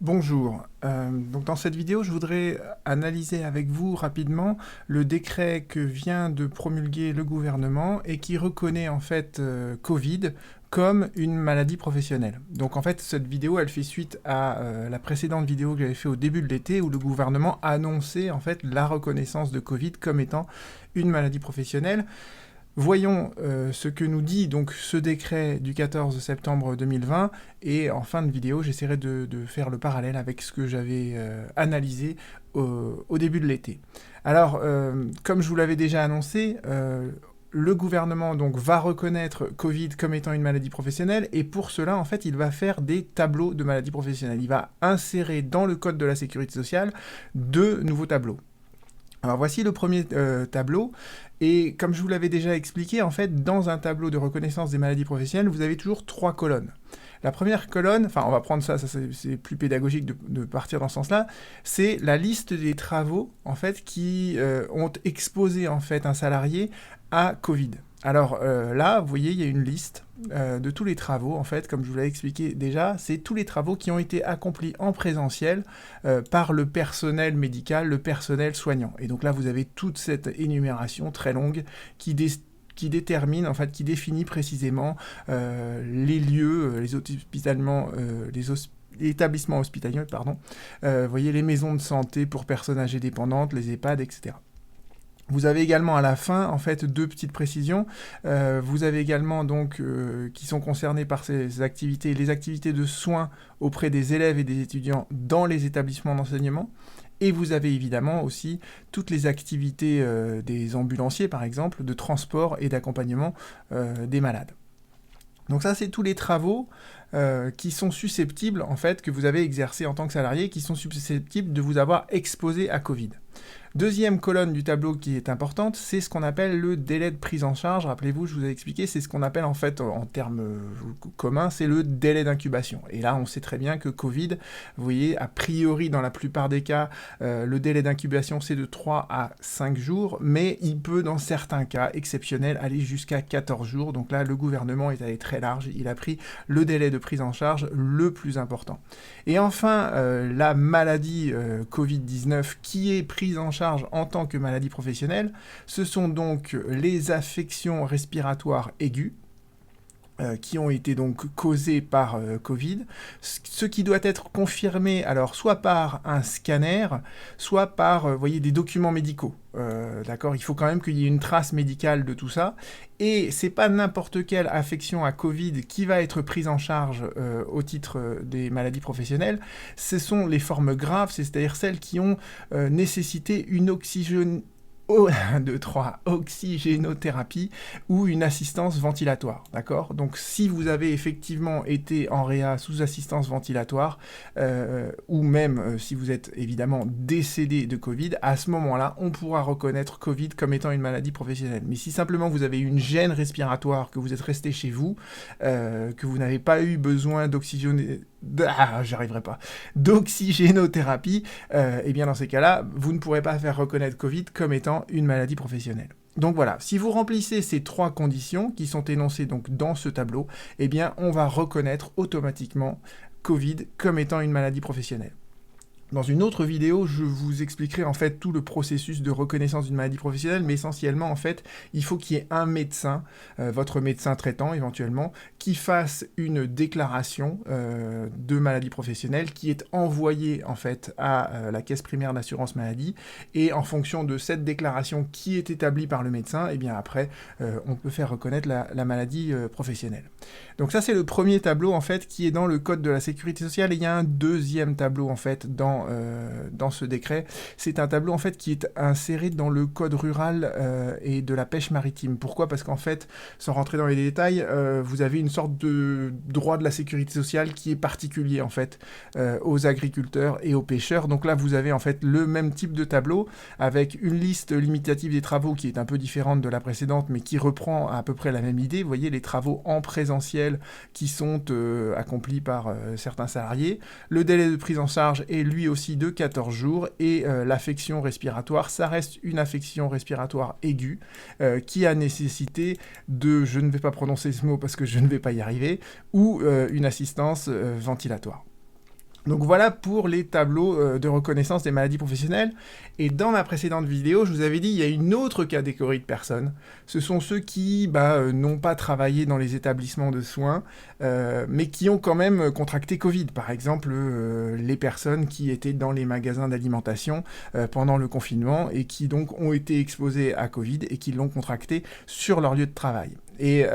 Bonjour. Donc dans cette vidéo, je voudrais analyser avec vous rapidement le décret que vient de promulguer le gouvernement et qui reconnaît en fait Covid comme une maladie professionnelle. Donc en fait, cette vidéo, elle fait suite à la précédente vidéo que j'avais fait au début de l'été où le gouvernement annonçait en fait la reconnaissance de Covid comme étant une maladie professionnelle. Voyons ce que nous dit donc ce décret du 14 septembre 2020 et en fin de vidéo j'essaierai de faire le parallèle avec ce que j'avais analysé au début de l'été. Alors comme je vous l'avais déjà annoncé, le gouvernement donc va reconnaître Covid comme étant une maladie professionnelle et pour cela en fait il va faire des tableaux de maladies professionnelles. Il va insérer dans le code de la sécurité sociale deux nouveaux tableaux. Alors voici le premier tableau, et comme je vous l'avais déjà expliqué, en fait, dans un tableau de reconnaissance des maladies professionnelles, vous avez toujours trois colonnes. La première colonne, enfin on va prendre ça c'est plus pédagogique de partir dans ce sens-là, c'est la liste des travaux en fait qui ont exposé en fait un salarié à Covid. Alors là, vous voyez, il y a une liste de tous les travaux, en fait, comme je vous l'avais expliqué déjà, c'est tous les travaux qui ont été accomplis en présentiel par le personnel médical, le personnel soignant. Et donc là, vous avez toute cette énumération très longue qui détermine, en fait, qui définit précisément les lieux, les établissements hospitaliers, pardon, vous voyez, les maisons de santé pour personnes âgées dépendantes, les EHPAD, etc. Vous avez également à la fin, en fait, deux petites précisions. Vous avez également, donc, qui sont concernées par ces activités, les activités de soins auprès des élèves et des étudiants dans les établissements d'enseignement. Et vous avez évidemment aussi toutes les activités des ambulanciers, par exemple, de transport et d'accompagnement des malades. Donc ça, c'est tous les travaux qui sont susceptibles, en fait, que vous avez exercés en tant que salarié, qui sont susceptibles de vous avoir exposé à Covid. Deuxième colonne du tableau qui est importante, c'est ce qu'on appelle le délai de prise en charge. Rappelez-vous, je vous ai expliqué, c'est ce qu'on appelle en fait en termes communs, c'est le délai d'incubation. Et là, on sait très bien que Covid, vous voyez, a priori dans la plupart des cas, le délai d'incubation c'est de 3 à 5 jours, mais il peut dans certains cas exceptionnels aller jusqu'à 14 jours. Donc là, le gouvernement est allé très large, il a pris le délai de prise en charge le plus important. Et enfin, la maladie Covid-19 qui est prise en charge en tant que maladie professionnelle, ce sont donc les affections respiratoires aiguës, qui ont été donc causées par Covid, ce qui doit être confirmé alors soit par un scanner, soit par voyez, des documents médicaux. D'accord, il faut quand même qu'il y ait une trace médicale de tout ça, et c'est pas n'importe quelle affection à Covid qui va être prise en charge au titre des maladies professionnelles, ce sont les formes graves, c'est-à-dire celles qui ont nécessité une oxygénothérapie ou une assistance ventilatoire, d'accord? Donc si vous avez effectivement été en réa sous assistance ventilatoire, ou même si vous êtes évidemment décédé de Covid, à ce moment-là, on pourra reconnaître Covid comme étant une maladie professionnelle. Mais si simplement vous avez une gêne respiratoire, que vous êtes resté chez vous, que vous n'avez pas eu besoin d'oxygénothérapie, et bien dans ces cas-là, vous ne pourrez pas faire reconnaître Covid comme étant une maladie professionnelle. Donc voilà, si vous remplissez ces trois conditions qui sont énoncées donc dans ce tableau, eh bien on va reconnaître automatiquement Covid comme étant une maladie professionnelle. Dans une autre vidéo, je vous expliquerai en fait tout le processus de reconnaissance d'une maladie professionnelle, mais essentiellement en fait, il faut qu'il y ait un médecin, votre médecin traitant éventuellement, qui fasse une déclaration de maladie professionnelle qui est envoyée en fait à la caisse primaire d'assurance maladie, et en fonction de cette déclaration qui est établie par le médecin, et bien après, on peut faire reconnaître la maladie professionnelle. Donc ça c'est le premier tableau en fait qui est dans le code de la sécurité sociale, et il y a un deuxième tableau en fait dans ce décret. C'est un tableau en fait qui est inséré dans le code rural et de la pêche maritime. Pourquoi ? Parce qu'en fait, sans rentrer dans les détails, vous avez une sorte de droit de la sécurité sociale qui est particulier en fait aux agriculteurs et aux pêcheurs. Donc là, vous avez en fait le même type de tableau avec une liste limitative des travaux qui est un peu différente de la précédente, mais qui reprend à peu près la même idée. Vous voyez les travaux en présentiel qui sont accomplis par certains salariés. Le délai de prise en charge est lui aussi de 14 jours, et l'affection respiratoire, ça reste une affection respiratoire aiguë qui a nécessité de, je ne vais pas prononcer ce mot parce que je ne vais pas y arriver, ou une assistance ventilatoire. Donc voilà pour les tableaux de reconnaissance des maladies professionnelles. Et dans ma précédente vidéo, je vous avais dit, il y a une autre catégorie de personnes. Ce sont ceux qui n'ont pas travaillé dans les établissements de soins, mais qui ont quand même contracté Covid. Par exemple, les personnes qui étaient dans les magasins d'alimentation pendant le confinement et qui donc ont été exposées à Covid et qui l'ont contracté sur leur lieu de travail. Et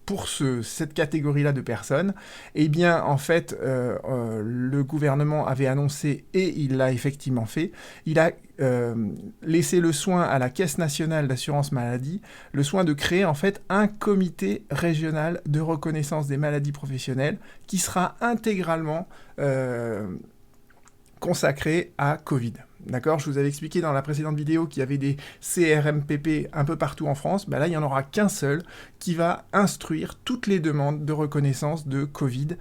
pour cette catégorie-là de personnes, eh bien, en fait, le gouvernement avait annoncé, et il l'a effectivement fait, il a laissé le soin à la Caisse nationale d'assurance maladie, le soin de créer, en fait, un comité régional de reconnaissance des maladies professionnelles qui sera intégralement consacré à Covid. D'accord ? Je vous avais expliqué dans la précédente vidéo qu'il y avait des CRMPP un peu partout en France. Ben là, il n'y en aura qu'un seul qui va instruire toutes les demandes de reconnaissance de Covid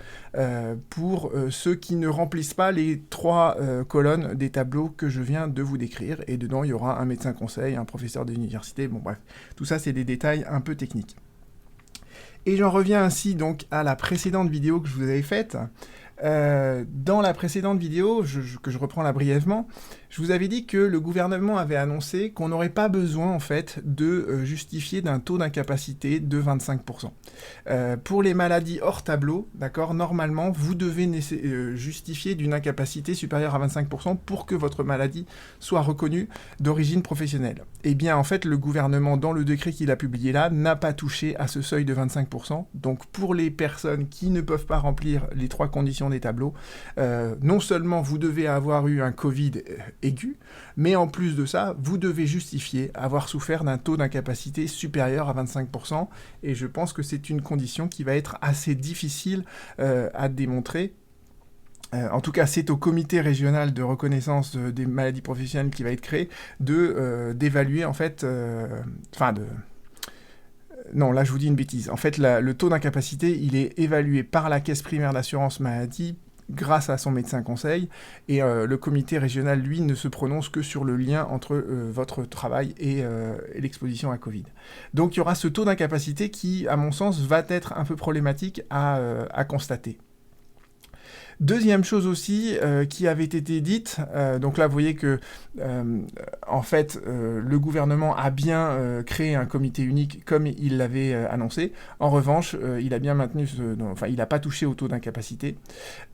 pour ceux qui ne remplissent pas les 3 colonnes des tableaux que je viens de vous décrire. Et dedans, il y aura un médecin conseil, un professeur d'université. Bon, bref, tout ça, c'est des détails un peu techniques. Et j'en reviens ainsi donc à la précédente vidéo que je vous avais faite. Dans la précédente vidéo, que je reprends là brièvement, je vous avais dit que le gouvernement avait annoncé qu'on n'aurait pas besoin en fait de justifier d'un taux d'incapacité de 25%. Pour les maladies hors tableau, d'accord, normalement, vous devez justifier d'une incapacité supérieure à 25% pour que votre maladie soit reconnue d'origine professionnelle. Eh bien, en fait, le gouvernement, dans le décret qu'il a publié là, n'a pas touché à ce seuil de 25%. Donc, pour les personnes qui ne peuvent pas remplir les 3 conditions des tableaux, non seulement vous devez avoir eu un Covid aigu, mais en plus de ça, vous devez justifier avoir souffert d'un taux d'incapacité supérieur à 25%, et je pense que c'est une condition qui va être assez difficile à démontrer. En tout cas, c'est au comité régional de reconnaissance des maladies professionnelles qui va être créé d'évaluer en fait... Non, là je vous dis une bêtise. En fait, le taux d'incapacité, il est évalué par la caisse primaire d'assurance maladie grâce à son médecin conseil, et le comité régional, lui, ne se prononce que sur le lien entre votre travail et l'exposition à Covid. Donc il y aura ce taux d'incapacité qui, à mon sens, va être un peu problématique à constater. Deuxième chose aussi qui avait été dite, donc là vous voyez que en fait le gouvernement a bien créé un comité unique comme il l'avait annoncé. En revanche, il a bien maintenu, il n'a pas touché au taux d'incapacité.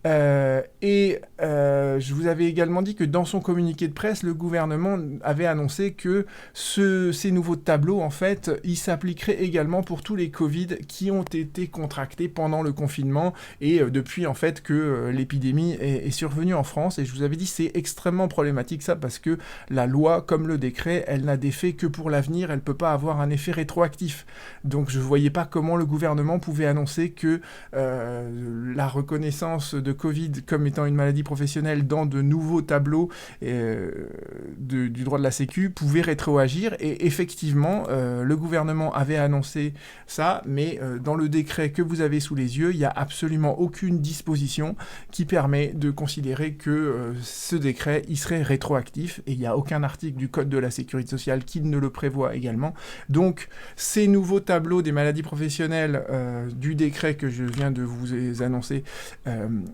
Et je vous avais également dit que dans son communiqué de presse, le gouvernement avait annoncé que ces nouveaux tableaux, en fait, ils s'appliqueraient également pour tous les Covid qui ont été contractés pendant le confinement et depuis en fait que l'épidémie est survenue en France. Et je vous avais dit c'est extrêmement problématique ça parce que la loi comme le décret elle n'a d'effet que pour l'avenir, elle peut pas avoir un effet rétroactif. Donc je voyais pas comment le gouvernement pouvait annoncer que la reconnaissance de Covid comme étant une maladie professionnelle dans de nouveaux tableaux du droit de la Sécu pouvait rétroagir. Et effectivement le gouvernement avait annoncé ça, mais dans le décret que vous avez sous les yeux, il n'y a absolument aucune disposition qui permet de considérer que ce décret, il serait rétroactif, et il n'y a aucun article du Code de la Sécurité sociale qui ne le prévoit également. Donc, ces nouveaux tableaux des maladies professionnelles du décret que je viens de vous annoncer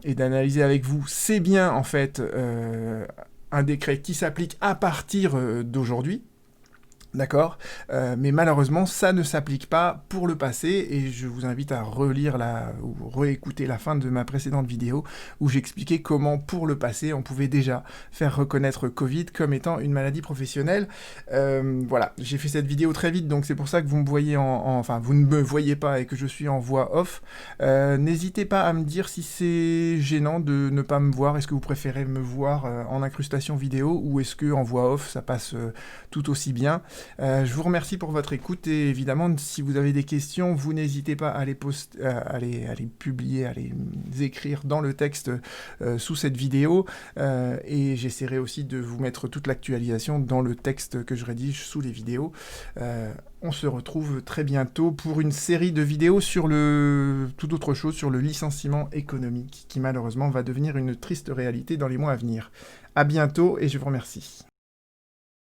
et d'analyser avec vous, c'est bien, en fait, un décret qui s'applique à partir d'aujourd'hui. D'accord, mais malheureusement, ça ne s'applique pas pour le passé, et je vous invite à relire ou réécouter la fin de ma précédente vidéo où j'expliquais comment, pour le passé, on pouvait déjà faire reconnaître Covid comme étant une maladie professionnelle. Voilà, j'ai fait cette vidéo très vite, donc c'est pour ça que vous me voyez vous ne me voyez pas et que je suis en voix off. N'hésitez pas à me dire si c'est gênant de ne pas me voir. Est-ce que vous préférez me voir en incrustation vidéo, ou est-ce que en voix off ça passe tout aussi bien? Je vous remercie pour votre écoute, et évidemment si vous avez des questions, vous n'hésitez pas à les publier, à les écrire dans le texte sous cette vidéo, et j'essaierai aussi de vous mettre toute l'actualisation dans le texte que je rédige sous les vidéos. On se retrouve très bientôt pour une série de vidéos sur toute autre chose, sur le licenciement économique qui malheureusement va devenir une triste réalité dans les mois à venir. À bientôt et je vous remercie.